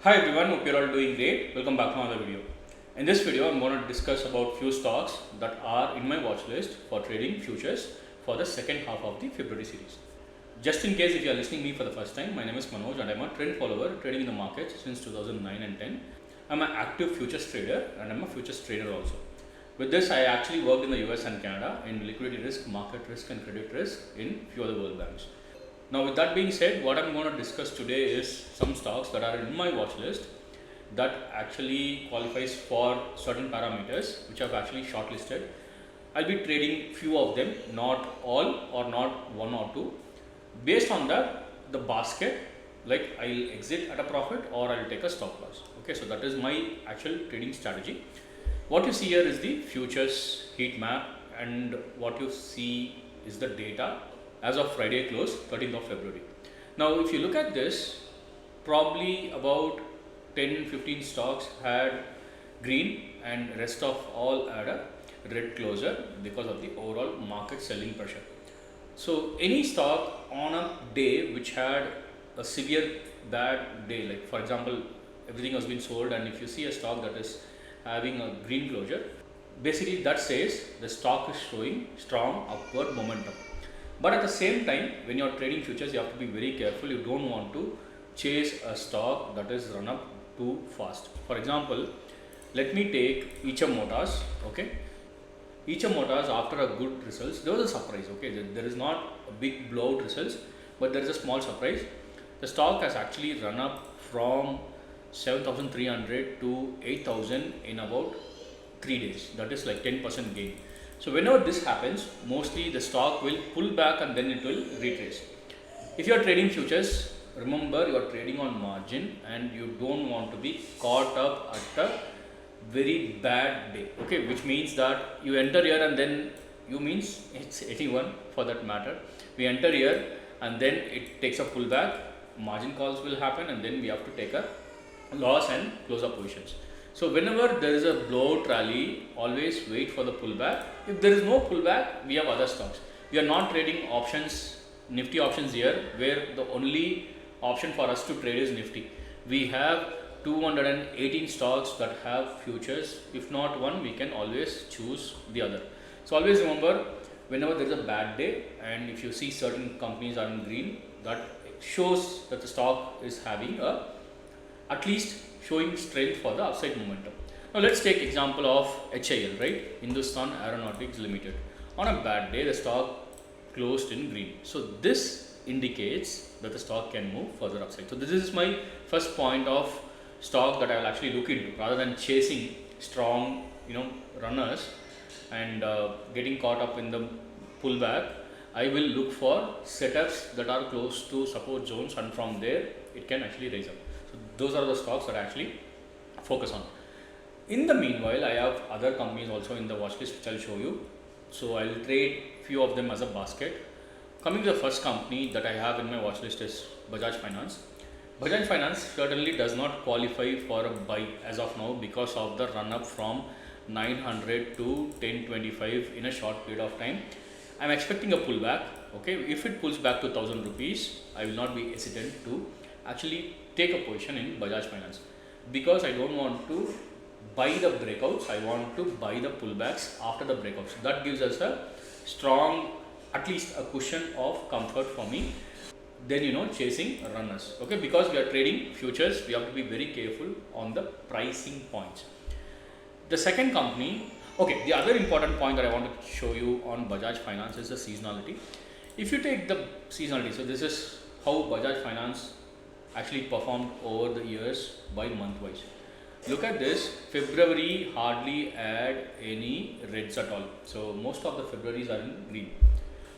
Hi everyone, hope you're all doing great. Welcome back to another video. In this video, I'm going to discuss about few stocks that are in my watch list for trading futures for the second half of the February series. Just in case if you are listening to me for the first time, my name is Manoj and I'm a trend follower trading in the markets since 2009 and 10. I'm an active futures trader and I'm a futures trader also. With this, I actually worked in the US and Canada in liquidity risk, market risk and credit risk in few other world banks. Now with that being said, what I'm going to discuss today is some stocks that are in my watch list that actually qualifies for certain parameters which I've actually shortlisted. I'll be trading few of them, not all or not one or two. Based on that, the basket, like I'll exit at a profit or I'll take a stop loss. Okay, so that is my actual trading strategy. What you see here is the futures heat map, and what you see is the data as of Friday close, 13th of February. Now, if you look at this, probably about 10-15 stocks had green and rest of all had a red closure because of the overall market selling pressure. So any stock on a day which had a severe bad day, like for example, everything has been sold, and if you see a stock that is having a green closure, basically that says the stock is showing strong upward momentum. But at the same time, when you are trading futures, you have to be very careful. You don't want to chase a stock that is run up too fast. For example, let me take Eicher Motors. Okay, Eicher Motors, after a good results, there was a surprise. Okay, there is not a big blowout results, but there is a small surprise. The stock has actually run up from 7,300 to 8,000 in about 3 days. That is like 10% gain. So whenever this happens, mostly the stock will pull back and then it will retrace. If you are trading futures, remember you are trading on margin and you don't want to be caught up at a very bad day. Okay, which means that you enter here and then you means it's anyone for that matter. We enter here and then it takes a pullback, margin calls will happen, and then we have to take a loss and close up positions. So whenever there is a blowout rally, always wait for the pullback. If there is no pullback, we have other stocks. We are not trading options, Nifty options here, where the only option for us to trade is Nifty. We have 218 stocks that have futures. If not one, we can always choose the other. So always remember, whenever there is a bad day and if you see certain companies are in green, that shows that the stock is having a at least showing strength for the upside momentum. Now let's take example of HIL, right? Hindustan Aeronautics Limited. On a bad day, the stock closed in green. So this indicates that the stock can move further upside. So this is my first point of stock that I will actually look into, rather than chasing strong, runners and getting caught up in the pullback. I will look for setups that are close to support zones, and from there it can actually raise up. So those are the stocks that I actually focus on. In the meanwhile, I have other companies also in the watch list which I'll show you. So I'll trade few of them as a basket. Coming to the first company that I have in my watch list is Bajaj Finance. Bajaj Finance certainly does not qualify for a buy as of now because of the run up from 900 to 1025 in a short period of time. I'm expecting a pullback. Okay, if it pulls back to 1000 rupees, I will not be hesitant to actually take a position in Bajaj Finance, because I don't want to buy the breakouts. I want to buy the pullbacks after the breakouts. That gives us a strong, at least a cushion of comfort for me. Then chasing runners. Okay, because we are trading futures, we have to be very careful on the pricing points. The second company, okay, the other important point that I want to show you on Bajaj Finance is the seasonality. If you take the seasonality, so this is how Bajaj Finance actually performed over the years by month wise. Look at this, February hardly had any reds at all. So most of the Februaries are in green.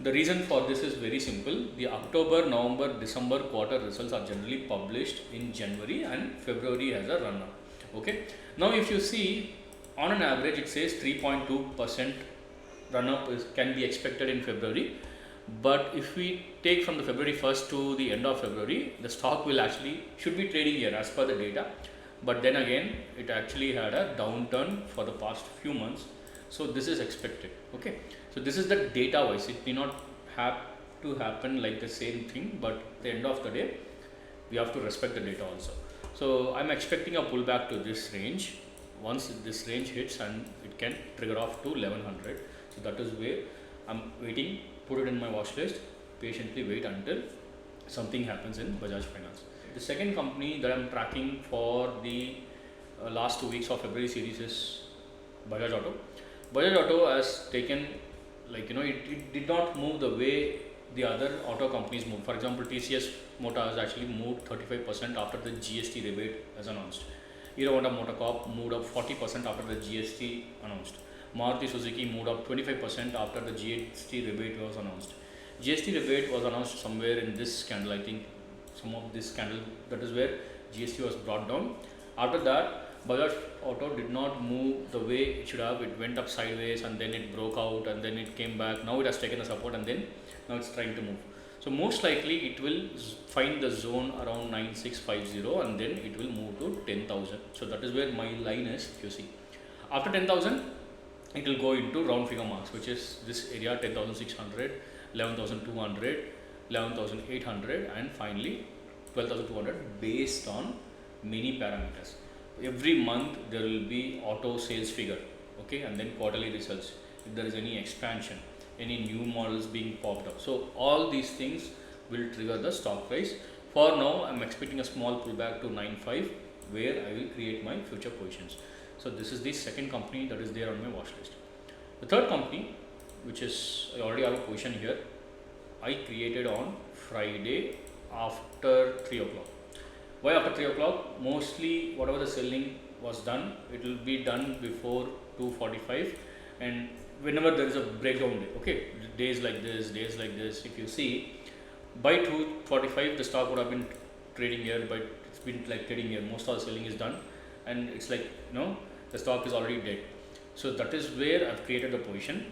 The reason for this is very simple. The October, November, December quarter results are generally published in January, and February has a run up. Okay. Now if you see, on an average it says 3.2% run up can be expected in February. But if we take from the February 1st to the end of February, the stock will should be trading here as per the data. But then again, it actually had a downturn for the past few months. So this is expected. Okay. So this is the data wise. It may not have to happen like the same thing, but at the end of the day, we have to respect the data also. So I'm expecting a pullback to this range. Once this range hits, and it can trigger off to 1100. So that is where I'm waiting, put it in my watch list, patiently wait until something happens in Bajaj Finance. The second company that I'm tracking for the last 2 weeks of February series is Bajaj Auto. Bajaj Auto has taken, it did not move the way the other auto companies moved. For example, TCS Motors actually moved 35% after the GST rebate as announced. Hero Honda Motor Corp moved up 40% after the GST announced. Maruti Suzuki moved up 25% after the GST rebate was announced. GST rebate was announced somewhere in this scandal, I think some of this scandal, that is where GST was brought down. After that, Bajaj Auto did not move the way it should have. It went up sideways and then it broke out and then it came back. Now it has taken a support and then now it's trying to move. So most likely it will find the zone around 9650 and then it will move to 10,000. So that is where my line is, if you see. After 10,000, it will go into round figure marks, which is this area 10,600, 11,200, 11,800 and finally 12,200 based on many parameters. Every month there will be auto sales figure, okay, and then quarterly results, if there is any expansion, any new models being popped up. So all these things will trigger the stock price. For now, I'm expecting a small pullback to 9.5 where I will create my future positions. So this is the second company that is there on my watch list. The third company, which is, I already have a position here, I created on Friday after 3 o'clock. Why after 3 o'clock? Mostly whatever the selling was done, it will be done before 2:45, and whenever there is a breakdown day, okay, days like this, if you see, by 2:45 the stock would have been trading here, but it's been like trading here, most of the selling is done and it's like, the stock is already dead. So that is where I've created the position.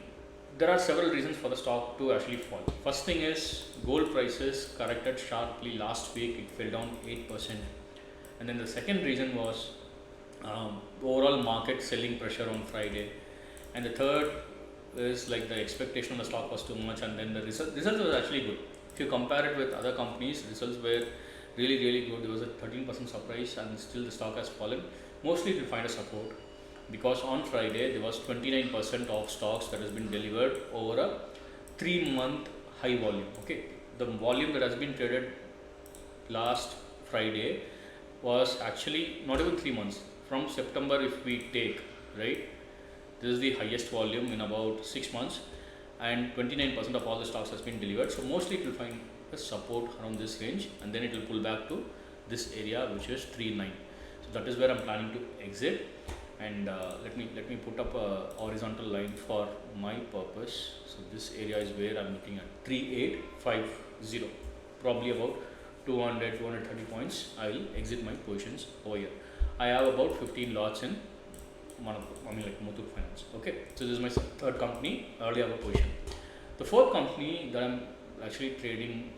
There are several reasons for the stock to actually fall. First thing is gold prices corrected sharply last week, it fell down 8%. And then the second reason was overall market selling pressure on Friday. And the third is like the expectation of the stock was too much, and then the results was actually good. If you compare it with other companies, results were really good. There was a 13% surprise and still the stock has fallen. Mostly it will find a support because on Friday there was 29% of stocks that has been delivered over a 3-month high volume. Okay, the volume that has been traded last Friday was actually not even 3 months. From September, if we take, right, this is the highest volume in about 6 months, and 29% of all the stocks has been delivered. So mostly it will find a support around this range and then it will pull back to this area, which is 3.9. So that is where I'm planning to exit. And let me put up a horizontal line for my purpose. So this area is where I'm looking at 3850, probably about 230 points. I will exit my positions over here. I have about 15 lots in Multiplex Finance. Okay, so this is my third company. I already have a position. The fourth company that I'm actually trading,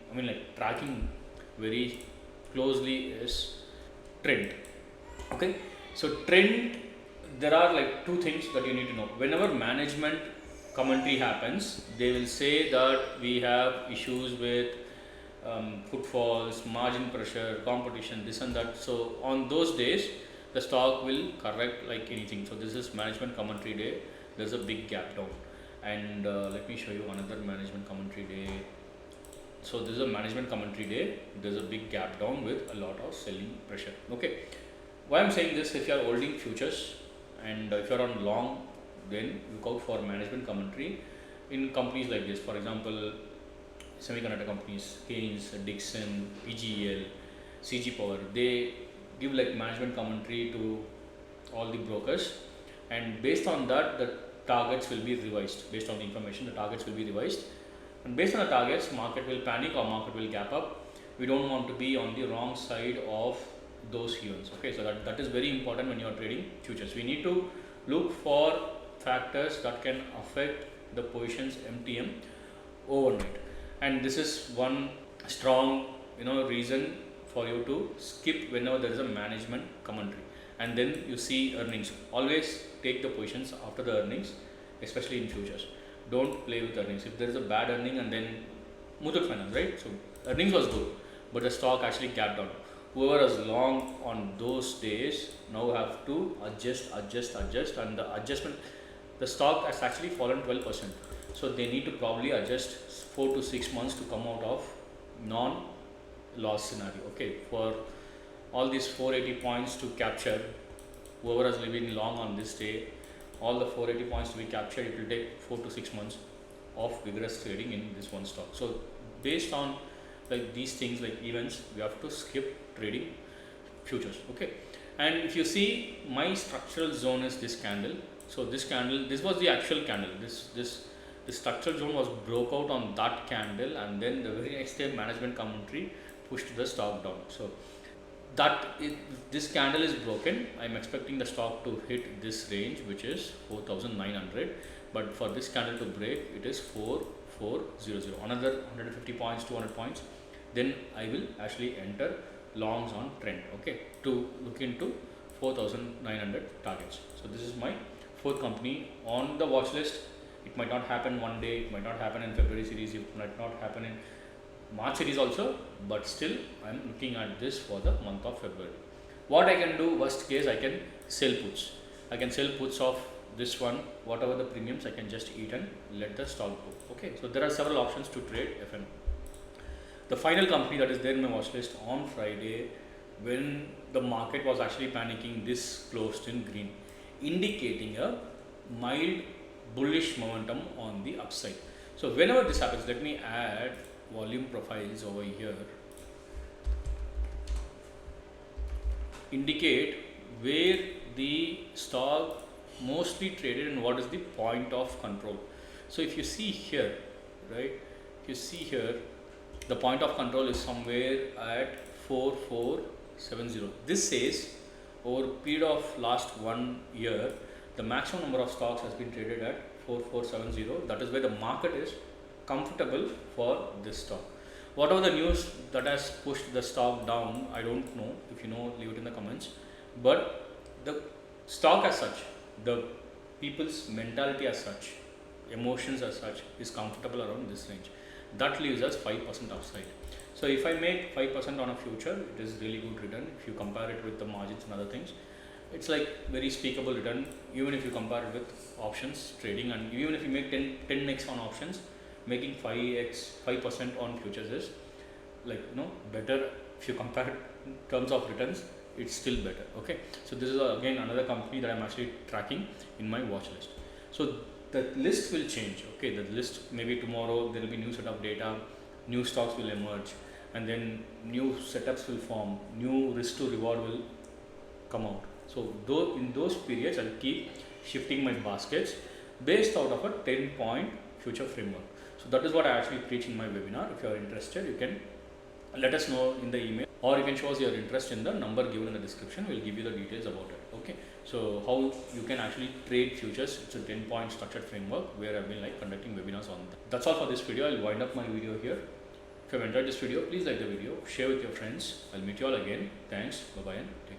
tracking very closely is Trend. Okay, so Trend, there are like two things that you need to know. Whenever management commentary happens, they will say that we have issues with footfalls, margin pressure, competition, this and that. So on those days, the stock will correct like anything. So this is management commentary day. There's a big gap down, and let me show you another management commentary day. So this is a management commentary day. There's a big gap down with a lot of selling pressure. Okay, why I'm saying this, if you are holding futures and if you are on long, then look out for management commentary in companies like this. For example, semiconductor companies, Keynes, Dixon, PGEL, CG Power, they give like management commentary to all the brokers, and based on that the targets will be revised. Based on the information, the targets will be revised, and based on the targets, market will panic or market will gap up. We don't want to be on the wrong side of those events. Okay, so that is very important when you are trading futures. We need to look for factors that can affect the positions MTM overnight, and this is one strong reason for you to skip whenever there is a management commentary. And then you see earnings, always take the positions after the earnings, especially in futures. Don't play with earnings. If there is a bad earning, and then Multiplex Finance, right, so earnings was good but the stock actually gapped down. whoever is long on those days now have to adjust, and the adjustment, the stock has actually fallen 12%. So they need to probably adjust 4 to 6 months to come out of non-loss scenario. Okay, for all these 480 points to capture, whoever is living long on this day, all the 480 points to be captured, it will take 4 to 6 months of vigorous trading in this one stock. So based on like these things, like events, we have to skip trading futures. Okay, and if you see, my structural zone is this candle. So this candle, this was the actual candle. This structural zone was broke out on that candle, and then the very next day management commentary pushed the stock down. So this candle is broken, I'm expecting the stock to hit this range, which is 4,900. But for this candle to break, it is 4,400, another 150 points, 200 points, then I will actually enter longs on trend, okay, to look into 4,900 targets. So this is my fourth company on the watch list. It might not happen one day, it might not happen in February series, it might not happen in March series also, but still I'm looking at this for the month of February. What I can do, worst case, I can sell puts. I can sell puts of this one, whatever the premiums, I can just eat and let the stock go. Okay, so there are several options to trade FN. The final company that is there in my watch list on Friday, when the market was actually panicking, this closed in green, indicating a mild bullish momentum on the upside. So whenever this happens, let me add volume profiles over here, indicate where the stock mostly traded and what is the point of control. So if you see here, right, if you see here, the point of control is somewhere at 4470. This says over a period of last 1 year, the maximum number of stocks has been traded at 4470. That is where the market is comfortable for this stock. Whatever the news that has pushed the stock down, I don't know. If you know, leave it in the comments. But the stock as such, the people's mentality as such, emotions as such, is comfortable around this range. That leaves us 5% upside. So if I make 5% on a future, it is really good return. If you compare it with the margins and other things, it's like very speakable return. Even if you compare it with options trading, and even if you make 10x on options, making 5% on futures is like, you know, better. If you compare it in terms of returns, it's still better. Okay, so this is again another company that I'm actually tracking in my watch list. So the list will change. Okay, the list, maybe tomorrow there will be new set of data, new stocks will emerge, and then new setups will form, new risk to reward will come out. So though in those periods, I'll keep shifting my baskets based out of a 10-point future framework. So that is what I actually preach in my webinar. If you are interested, you can let us know in the email, or you can show us your interest in the number given in the description. We'll give you the details about it. Okay, so how you can actually trade futures, it's a 10-point structured framework where I've been like conducting webinars on that. That's all for this video. I'll wind up my video here. If you have enjoyed this video, please like the video, share with your friends. I'll meet you all again. Thanks, bye bye, and take care.